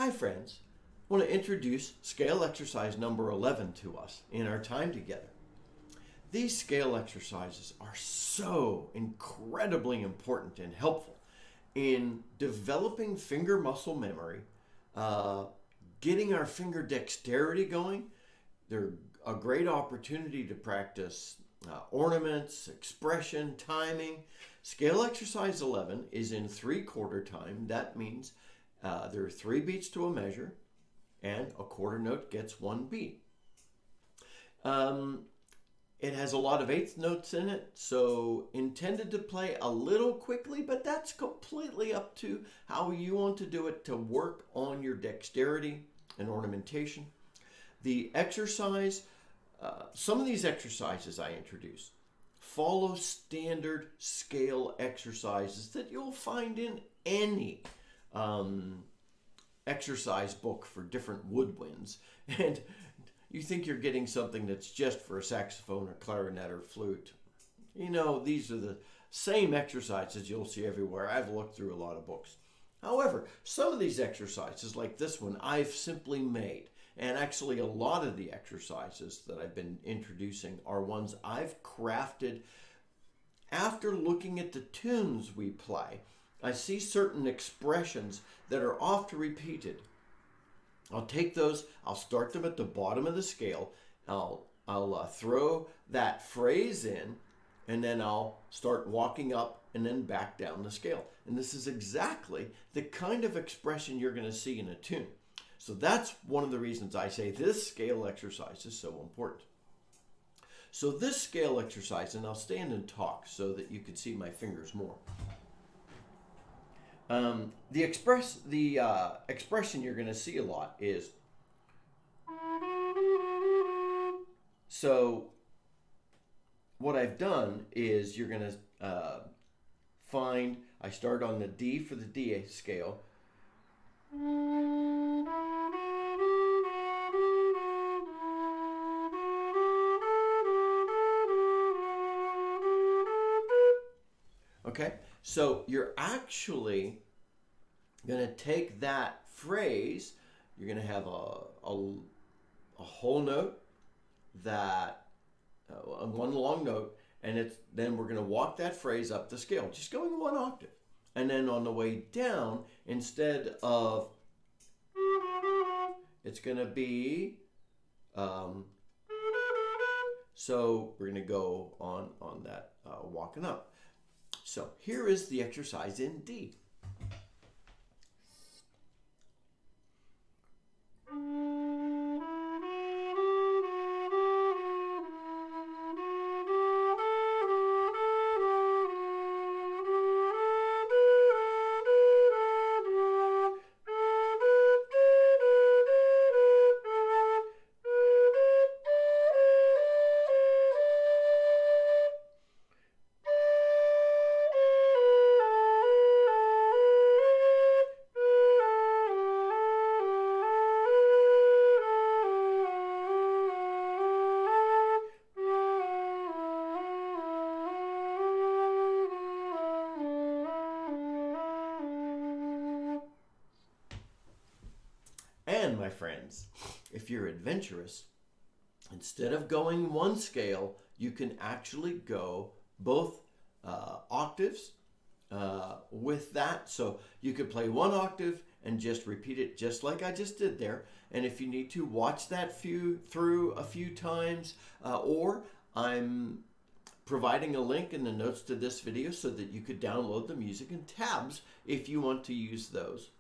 Hi friends, I want to introduce scale exercise number 11 to us in our time together. These scale exercises are so incredibly important and helpful in developing finger muscle memory, getting our finger dexterity going. They're a great opportunity to practice ornaments, expression, timing. Scale exercise 11 is in 3/4 time. That means there are 3 beats to a measure, and a quarter note gets 1 beat. It has a lot of eighth notes in it, so intended to play a little quickly, but that's completely up to how you want to do it to work on your dexterity and ornamentation. The exercise, some of these exercises I introduce follow standard scale exercises that you'll find in any exercise book for different woodwinds. And you think you're getting something that's just for a saxophone or clarinet or flute. You know, these are the same exercises you'll see everywhere. I've looked through a lot of books. However, some of these exercises, like this one, I've simply made. And actually, a lot of the exercises that I've been introducing are ones I've crafted after looking at the tunes we play. I see certain expressions that are oft repeated. I'll take those, I'll start them at the bottom of the scale, I'll throw that phrase in, and then I'll start walking up and then back down the scale. And this is exactly the kind of expression you're going to see in a tune. So that's one of the reasons I say this scale exercise is so important. So this scale exercise, and I'll stand and talk so that you can see my fingers more. The expression you're going to see a lot is, so what I've done is you're going to find, I start on the D for the D scale. Okay, so you're actually going to take that phrase, you're going to have a whole note, that one long note, and then we're going to walk that phrase up the scale, just going 1 octave. And then on the way down, instead of, it's going to be, so we're going to go on that walking up. So here is the exercise in D. And my friends, if you're adventurous, instead of going 1 scale, you can actually go both octaves with that. So you could play 1 octave and just repeat it just like I just did there. And if you need to, watch that through a few times, or I'm providing a link in the notes to this video so that you could download the music in tabs if you want to use those.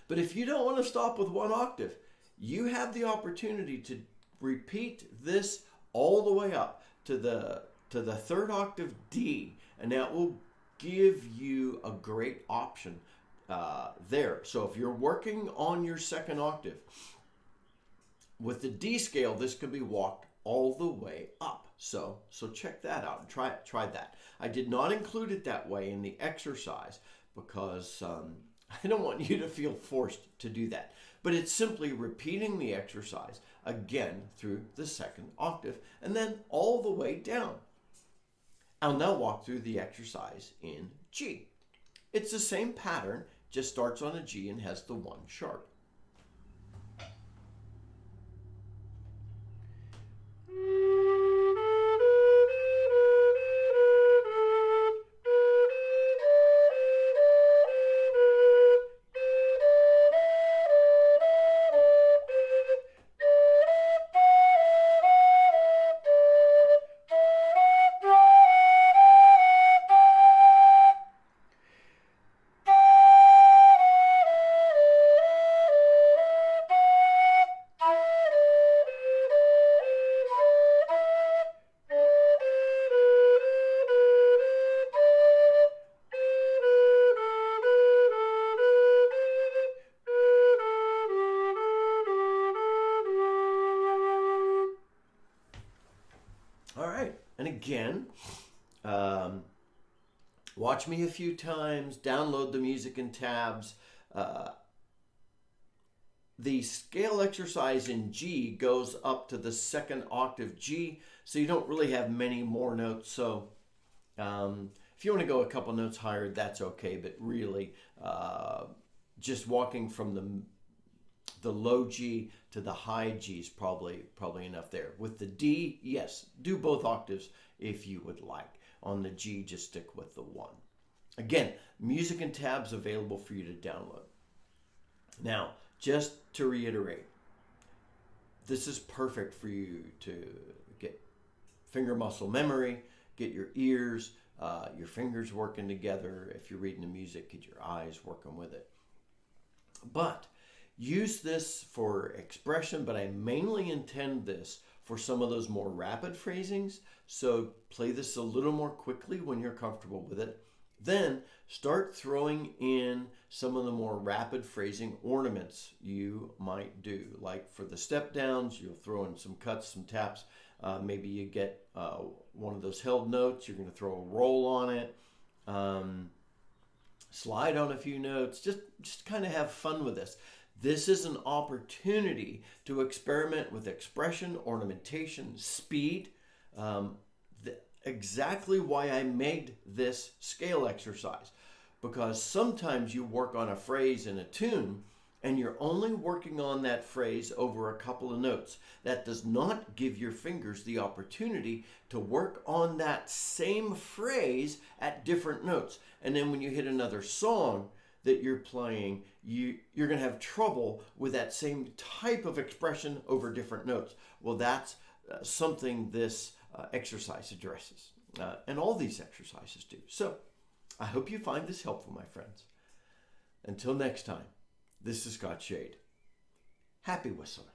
But if you don't want to stop with 1 octave, you have the opportunity to repeat this all the way up to the 3rd octave D, and that will give you a great option there. So if you're working on your 2nd octave, with the D scale, this can be walked all the way up. So check that out and try that. I did not include it that way in the exercise because I don't want you to feel forced to do that. But it's simply repeating the exercise again through the 2nd octave and then all the way down. I'll now walk through the exercise in G. It's the same pattern, just starts on a G and has the 1 sharp. All right, and again, watch me a few times, download the music in tabs. The scale exercise in G goes up to the 2nd octave G, so you don't really have many more notes. So if you want to go a couple notes higher, that's okay, but really just walking from the low G to the high G is probably enough there. With the D, yes, do both octaves if you would like. On the G, just stick with the 1. Again, music and tabs available for you to download. Now, just to reiterate, this is perfect for you to get finger muscle memory, get your ears, your fingers working together. If you're reading the music, get your eyes working with it. But use this for expression, but I mainly intend this for some of those more rapid phrasings. So play this a little more quickly when you're comfortable with it. Then start throwing in some of the more rapid phrasing ornaments you might do. Like for the step downs, you'll throw in some cuts, some taps. Maybe you get one of those held notes. You're going to throw a roll on it. Slide on a few notes. Just kind of have fun with this. This is an opportunity to experiment with expression, ornamentation, speed. Exactly why I made this scale exercise. Because sometimes you work on a phrase in a tune and you're only working on that phrase over a couple of notes. That does not give your fingers the opportunity to work on that same phrase at different notes. And then when you hit another song that you're playing, you're going to have trouble with that same type of expression over different notes. Well, that's something this exercise addresses. And all these exercises do. So I hope you find this helpful, my friends. Until next time, this is Scott Shade. Happy whistling.